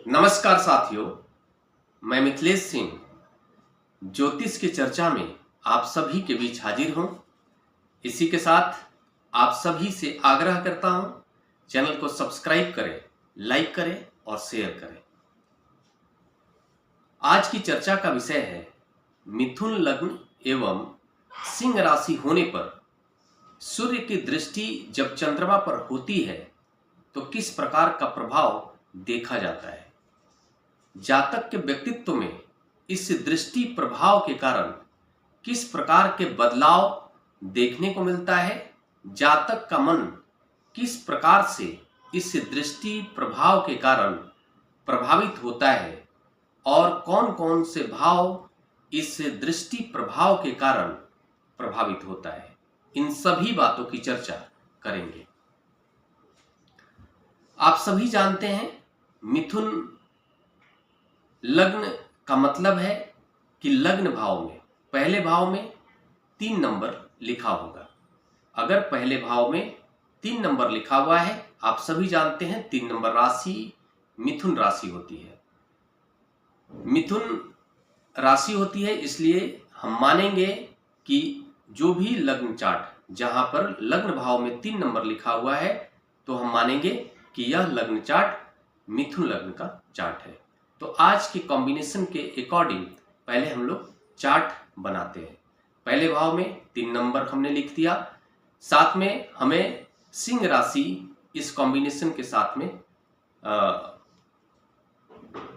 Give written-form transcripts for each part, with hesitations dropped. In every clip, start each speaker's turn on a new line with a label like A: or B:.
A: नमस्कार साथियों, मैं मिथिलेश सिंह ज्योतिष की चर्चा में आप सभी के बीच हाजिर हूं। इसी के साथ आप सभी से आग्रह करता हूं, चैनल को सब्सक्राइब करें, लाइक करें और शेयर करें। आज की चर्चा का विषय है मिथुन लग्न एवं सिंह राशि होने पर सूर्य की दृष्टि जब चंद्रमा पर होती है तो किस प्रकार का प्रभाव देखा जाता है। जातक के व्यक्तित्व में इस दृष्टि प्रभाव के कारण किस प्रकार के बदलाव देखने को मिलता है, जातक का मन किस प्रकार से इस दृष्टि प्रभाव के कारण प्रभावित होता है और कौन कौन से भाव इस दृष्टि प्रभाव के कारण प्रभावित होता है, इन सभी बातों की चर्चा करेंगे। आप सभी जानते हैं मिथुन लग्न का मतलब है कि लग्न भाव में पहले भाव में 3 नंबर लिखा होगा। अगर पहले भाव में 3 नंबर लिखा हुआ है, आप सभी जानते हैं 3 नंबर राशि मिथुन राशि होती है। मिथुन राशि होती है, इसलिए हम मानेंगे कि जो भी लग्न चार्ट जहां पर लग्न भाव में 3 नंबर लिखा हुआ है तो हम मानेंगे कि यह लग्न चार्ट मिथुन लग्न का चार्ट है। तो आज के कॉम्बिनेशन के अकॉर्डिंग पहले हम लोग चार्ट बनाते हैं। पहले भाव में 3 नंबर हमने लिख दिया, साथ में हमें सिंह राशि इस कॉम्बिनेशन के साथ में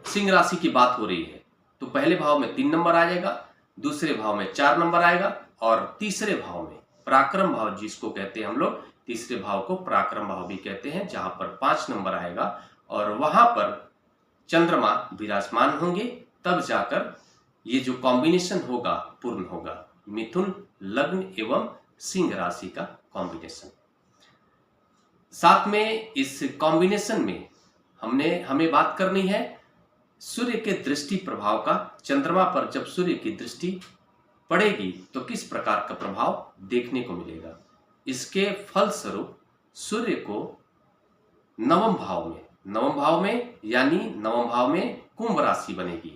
A: सिंह राशि की बात हो रही है तो पहले भाव में 3 नंबर आ जाएगा, दूसरे भाव में 4 नंबर आएगा और तीसरे भाव में पराक्रम भाव जिसको कहते हैं हम लोग, तीसरे भाव को पराक्रम भाव भी कहते हैं, जहां पर 5 नंबर आएगा और वहां पर चंद्रमा विराजमान होंगे, तब जाकर ये जो कॉम्बिनेशन होगा पूर्ण होगा। मिथुन लग्न एवं सिंह राशि का कॉम्बिनेशन। साथ में इस कॉम्बिनेशन में हमें बात करनी है सूर्य के दृष्टि प्रभाव का। चंद्रमा पर जब सूर्य की दृष्टि पड़ेगी तो किस प्रकार का प्रभाव देखने को मिलेगा। इसके फलस्वरूप सूर्य को नवम भाव में यानी नवम भाव में कुंभ राशि बनेगी।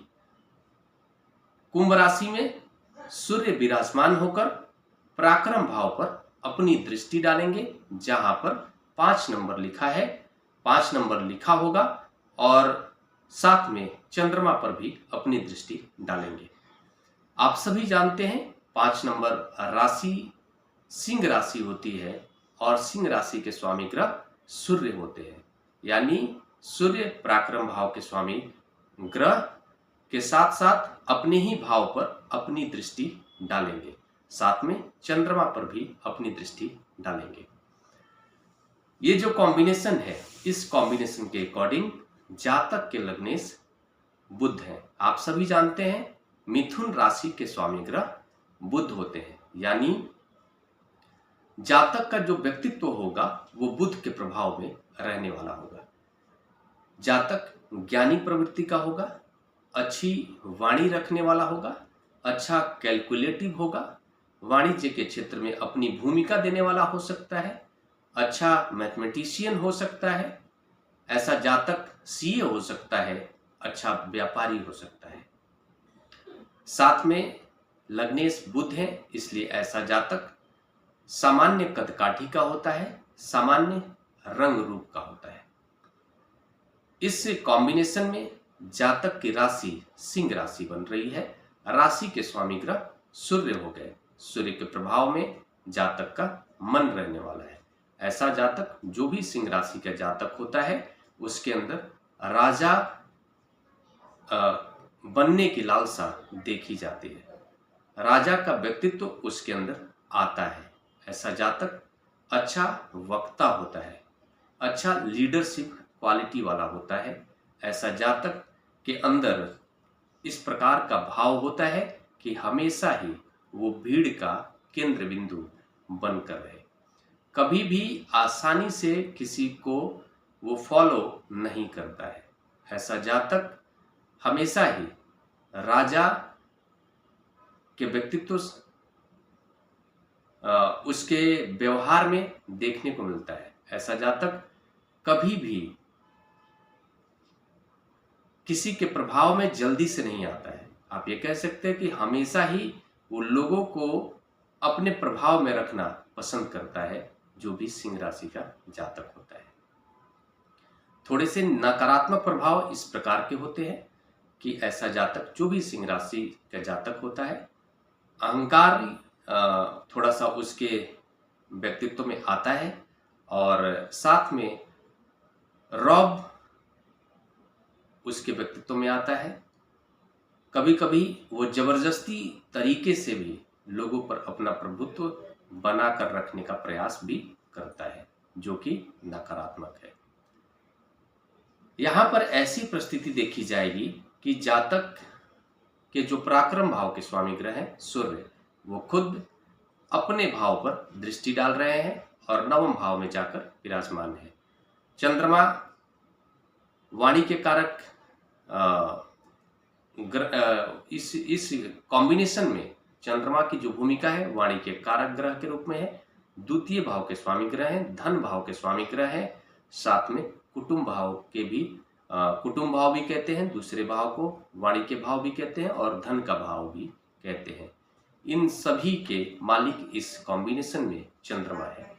A: कुंभ राशि में सूर्य विराजमान होकर पराक्रम भाव पर अपनी दृष्टि डालेंगे, जहां पर 5 नंबर लिखा है, 5 नंबर लिखा होगा और साथ में चंद्रमा पर भी अपनी दृष्टि डालेंगे। आप सभी जानते हैं 5 नंबर राशि सिंह राशि होती है और सिंह राशि के स्वामी ग्रह सूर्य होते हैं, यानी सूर्य पराक्रम भाव के स्वामी ग्रह के साथ साथ अपने ही भाव पर अपनी दृष्टि डालेंगे, साथ में चंद्रमा पर भी अपनी दृष्टि डालेंगे। ये जो कॉम्बिनेशन है, इस कॉम्बिनेशन के अकॉर्डिंग जातक के लग्नेश बुध हैं। आप सभी जानते हैं मिथुन राशि के स्वामी ग्रह बुध होते हैं, यानी जातक का जो व्यक्तित्व होगा वो बुध के प्रभाव में रहने वाला होगा। जातक ज्ञानी प्रवृत्ति का होगा, अच्छी वाणी रखने वाला होगा, अच्छा कैलकुलेटिव होगा, वाणिज्य के क्षेत्र में अपनी भूमिका देने वाला हो सकता है, अच्छा मैथमेटिशियन हो सकता है, ऐसा जातक सीए हो सकता है, अच्छा व्यापारी हो सकता है। साथ में लग्नेश बुध है, इसलिए ऐसा जातक सामान्य कदकाठी का होता है, सामान्य रंग रूप का होता है। इस कॉम्बिनेशन में जातक की राशि सिंह राशि बन रही है। राशि के स्वामी ग्रह सूर्य हो गए। सूर्य के प्रभाव में जातक का मन रहने वाला है। ऐसा जातक, जो भी सिंह राशि का जातक होता है, उसके अंदर राजा बनने की लालसा देखी जाती है। राजा का व्यक्तित्व उसके अंदर आता है। ऐसा जातक अच्छा वक्ता होता है, अच्छा लीडरशिप क्वालिटी वाला होता है। ऐसा जातक के अंदर इस प्रकार का भाव होता है कि हमेशा ही वो भीड़ का केंद्र बिंदु बनकर रहे, कभी भी आसानी से किसी को वो फॉलो नहीं करता है। ऐसा जातक हमेशा ही राजा के व्यक्तित्व उसके व्यवहार में देखने को मिलता है। ऐसा जातक कभी भी किसी के प्रभाव में जल्दी से नहीं आता है। आप ये कह सकते हैं कि हमेशा ही वो लोगों को अपने प्रभाव में रखना पसंद करता है जो भी सिंह राशि का जातक होता है। थोड़े से नकारात्मक प्रभाव इस प्रकार के होते हैं कि ऐसा जातक जो भी सिंह राशि का जातक होता है, अहंकार थोड़ा सा उसके व्यक्तित्व में आता है और साथ में रौब उसके व्यक्तित्व में आता है। कभी कभी वो जबरदस्ती तरीके से भी लोगों पर अपना प्रभुत्व बनाकर रखने का प्रयास भी करता है, जो कि नकारात्मक है। यहां पर ऐसी परिस्थिति देखी जाएगी कि जातक के जो पराक्रम भाव के स्वामी ग्रह हैं सूर्य, वो खुद अपने भाव पर दृष्टि डाल रहे हैं और नवम भाव में जाकर विराजमान है। चंद्रमा वाणी के कारक इस कॉम्बिनेशन में चंद्रमा की जो भूमिका है वाणी के कारक ग्रह के रूप में है। द्वितीय भाव के स्वामी ग्रह हैं, धन भाव के स्वामी ग्रह हैं, साथ में कुटुंब भाव के भी कुटुंब भाव भी कहते हैं, दूसरे भाव को वाणी के भाव भी कहते हैं और धन का भाव भी कहते हैं। इन सभी के मालिक इस कॉम्बिनेशन में चंद्रमा है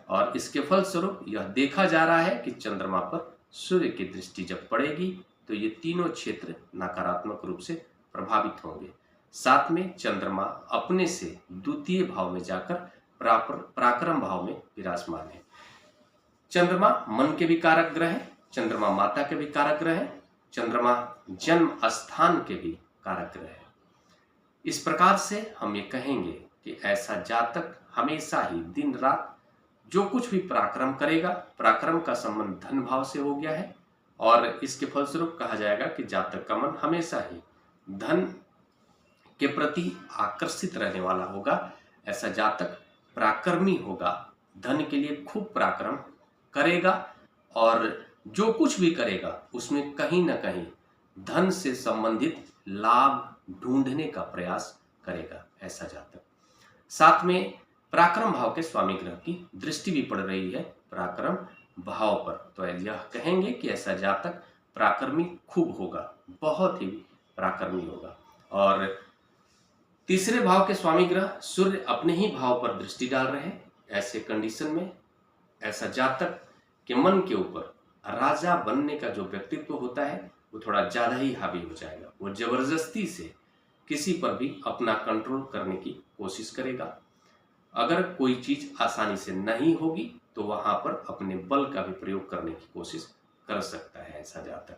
A: और इसके फलस्वरूप यह देखा जा रहा है कि चंद्रमा पर सूर्य की दृष्टि जब पड़ेगी तो ये तीनों क्षेत्र नकारात्मक रूप से प्रभावित होंगे। साथ में चंद्रमा अपने से द्वितीय भाव में जाकर पराक्रम भाव में विराजमान है। चंद्रमा मन के भी कारक ग्रह है, चंद्रमा माता के भी कारक ग्रह है, चंद्रमा जन्म स्थान के भी कारक ग्रह है। इस प्रकार से हम ये कहेंगे कि ऐसा जातक हमेशा ही दिन रात जो कुछ भी पराक्रम करेगा, पराक्रम का संबंध धन भाव से हो गया है और इसके फलस्वरूप कहा जाएगा कि जातक का मन हमेशा ही धन के प्रति आकर्षित रहने वाला होगा। ऐसा जातक पराक्रमी होगा, धन के लिए खूब पराक्रम करेगा और जो कुछ भी करेगा उसमें कहीं ना कहीं धन से संबंधित लाभ ढूंढने का प्रयास करेगा ऐसा जातक। साथ में पराक्रम भाव के स्वामी ग्रह की दृष्टि भी पड़ रही है पराक्रम भाव पर, तो यह कहेंगे कि ऐसा जातक पराक्रमी खूब होगा, बहुत ही पराक्रमी होगा। और तीसरे भाव के स्वामी ग्रह सूर्य अपने ही भाव पर दृष्टि डाल रहे हैं। ऐसे कंडीशन में ऐसा जातक के मन के ऊपर राजा बनने का जो व्यक्तित्व होता है वो थोड़ा ज्यादा ही हावी हो जाएगा। वो जबरदस्ती से किसी पर भी अपना कंट्रोल करने की कोशिश करेगा। अगर कोई चीज आसानी से नहीं होगी तो वहां पर अपने बल का भी प्रयोग करने की कोशिश कर सकता है ऐसा जातक।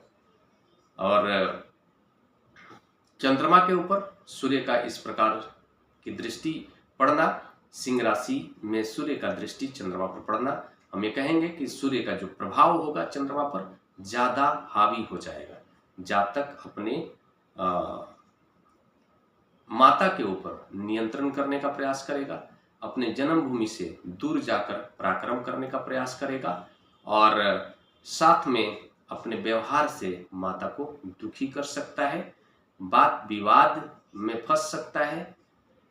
A: और चंद्रमा के ऊपर सूर्य का इस प्रकार की दृष्टि पड़ना, सिंह राशि में सूर्य का दृष्टि चंद्रमा पर पड़ना, हम ये कहेंगे कि सूर्य का जो प्रभाव होगा चंद्रमा पर ज्यादा हावी हो जाएगा। जातक अपने माता के ऊपर नियंत्रण करने का प्रयास करेगा, अपने जन्मभूमि से दूर जाकर पराक्रम करने का प्रयास करेगा और साथ में अपने व्यवहार से माता को दुखी कर सकता है, बात विवाद में फंस सकता है।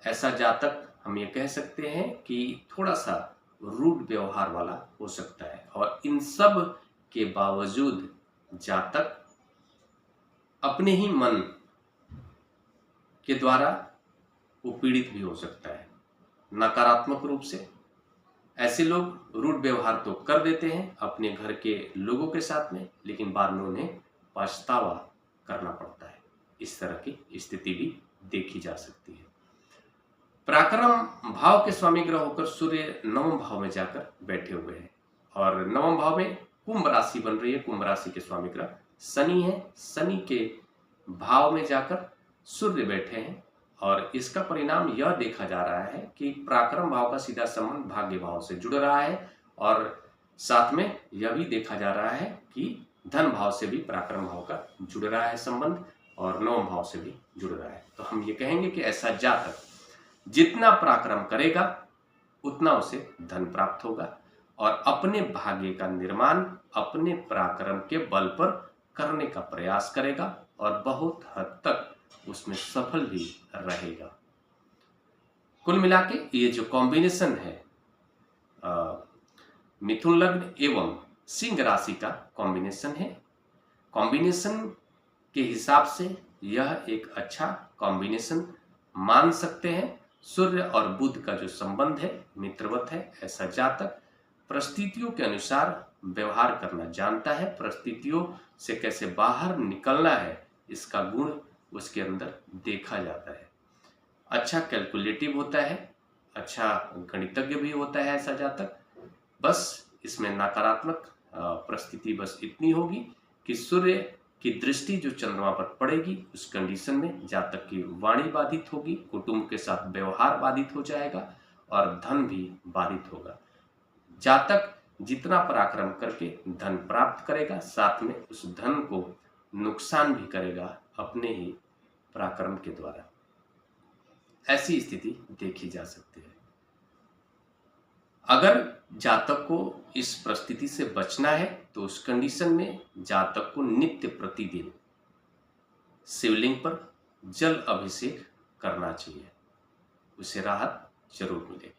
A: ऐसा जातक हम ये कह सकते हैं कि थोड़ा सा रूड व्यवहार वाला हो सकता है और इन सब के बावजूद जातक अपने ही मन के द्वारा वो पीड़ित भी हो सकता है नकारात्मक रूप से। ऐसे लोग रूड व्यवहार तो कर देते हैं अपने घर के लोगों के साथ में, लेकिन बाद में उन्हें पछतावा करना पड़ता है। इस तरह की स्थिति भी देखी जा सकती है। पराक्रम भाव के स्वामी ग्रह होकर सूर्य नवम भाव में जाकर बैठे हुए हैं और नवम भाव में कुंभ राशि बन रही है। कुंभ राशि के स्वामी ग्रह शनि है। शनि के भाव में जाकर सूर्य बैठे हैं और इसका परिणाम यह देखा जा रहा है कि पराक्रम भाव का सीधा संबंध भाग्य भाव से जुड़ रहा है और साथ में यह भी देखा जा रहा है कि धन भाव से भी पराक्रम भाव का जुड़ रहा है संबंध और नवम भाव से भी जुड़ रहा है। तो हम ये कहेंगे कि ऐसा जातक जितना पराक्रम करेगा उतना उसे धन प्राप्त होगा और अपने भाग्य का निर्माण अपने पराक्रम के बल पर करने का प्रयास करेगा और बहुत हद तक उसमें सफल भी रहेगा। कुल मिलाके ये जो कॉम्बिनेशन है मिथुन लग्न एवं सिंह राशि का कॉम्बिनेशन है। कॉम्बिनेशन के हिसाब से यह एक अच्छा कॉम्बिनेशन मान सकते हैं। सूर्य और बुध का जो संबंध है मित्रवत है। ऐसा जातक परिस्थितियों के अनुसार व्यवहार करना जानता है, परिस्थितियों से कैसे बाहर निकलना है इसका गुण उसके अंदर देखा जाता है। अच्छा कैलकुलेटिव होता है, अच्छा गणितज्ञ भी होता है ऐसा जातक। बस इसमें नकारात्मक परिस्थिति बस इतनी होगी कि सूर्य की दृष्टि जो चंद्रमा पर पड़ेगी उस कंडीशन में जातक की वाणी बाधित होगी, कुटुंब के साथ व्यवहार बाधित हो जाएगा और धन भी बाधित होगा। जातक जितना पराक्रम करके धन प्राप्त करेगा, साथ में उस धन को नुकसान भी करेगा अपने ही पराक्रम के द्वारा। ऐसी स्थिति देखी जा सकती है। अगर जातक को इस परिस्थिति से बचना है तो उस कंडीशन में जातक को नित्य प्रतिदिन शिवलिंग पर जल अभिषेक करना चाहिए, उसे राहत जरूर मिलेगी।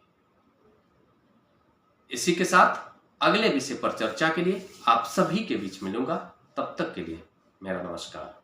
A: इसी के साथ अगले विषय पर चर्चा के लिए आप सभी के बीच मिलूंगा। तब तक के लिए मेरा नमस्कार।